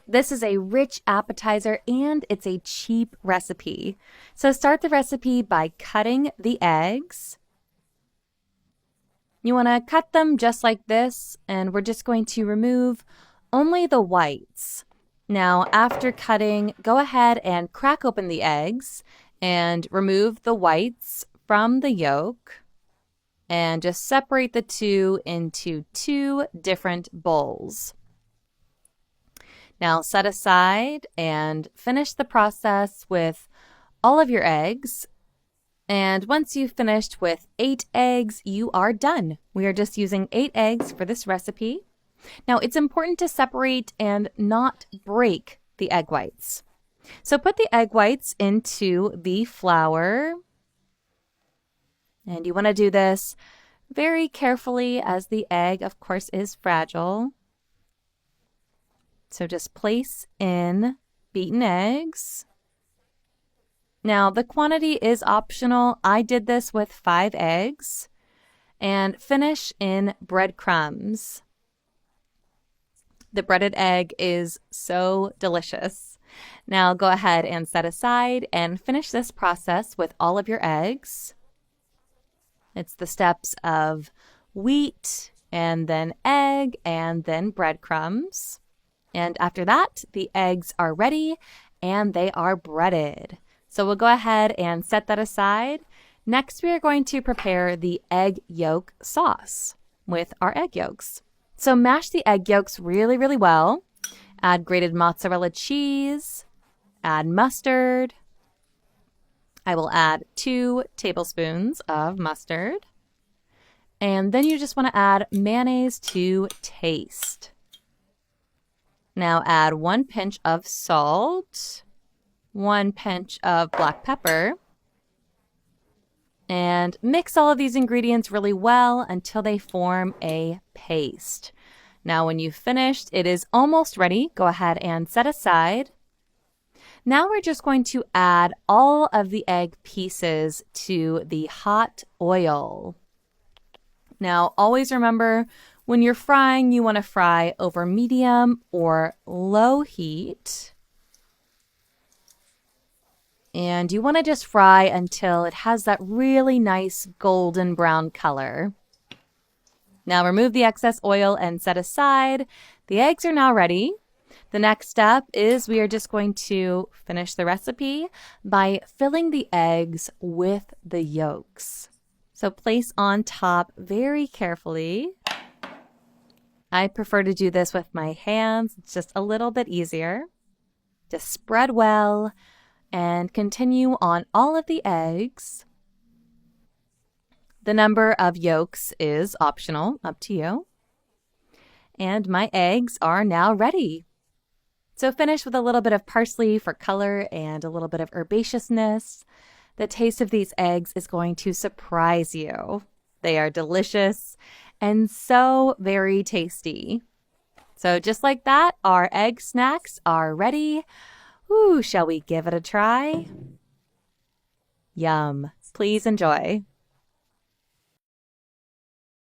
This is a rich appetizer and it's a cheap recipe. So start the recipe by cutting the eggs. You want to cut them just like this, and we're just going to remove only the whites. Now, after cutting, go ahead and crack open the eggs and remove the whites from the yolk and just separate the two into two different bowls. Now set aside and finish the process with all of your eggs. And once you've finished with 8 eggs, you are done. We are just using 8 eggs for this recipe. Now it's important to separate and not break the egg whites. So put the egg whites into the flour. And you want to do this very carefully as the egg, of course, is fragile. So just place in beaten eggs. Now the quantity is optional. I did this with 5 eggs. And finish in breadcrumbs. The breaded egg is so delicious. Now go ahead and set aside and finish this process with all of your eggs. It's the steps of wheat and then egg and then breadcrumbs. And after that, the eggs are ready and they are breaded. So we'll go ahead and set that aside. Next, we are going to prepare the egg yolk sauce with our egg yolks. So mash the egg yolks really, really well. Add grated mozzarella cheese. Add mustard. I will add 2 tablespoons of mustard. And then you just want to add mayonnaise to taste. Now add 1 pinch of salt, 1 pinch of black pepper, and mix all of these ingredients really well until they form a paste. Now when you've finished, it is almost ready. Go ahead and set aside. Now we're just going to add all of the egg pieces to the hot oil. Now always remember, when you're frying, you want to fry over medium or low heat. And you want to just fry until it has that really nice golden brown color. Now remove the excess oil and set aside. The eggs are now ready. The next step is we are just going to finish the recipe by filling the eggs with the yolks. So place on top very carefully. I prefer to do this with my hands. It's just a little bit easier. Just spread well and continue on all of the eggs. The number of yolks is optional, up to you. And my eggs are now ready. So finish with a little bit of parsley for color and a little bit of herbaceousness. The taste of these eggs is going to surprise you. They are delicious and so very tasty. So just like that, our egg snacks are ready. Ooh, shall we give it a try? Yum. Please enjoy.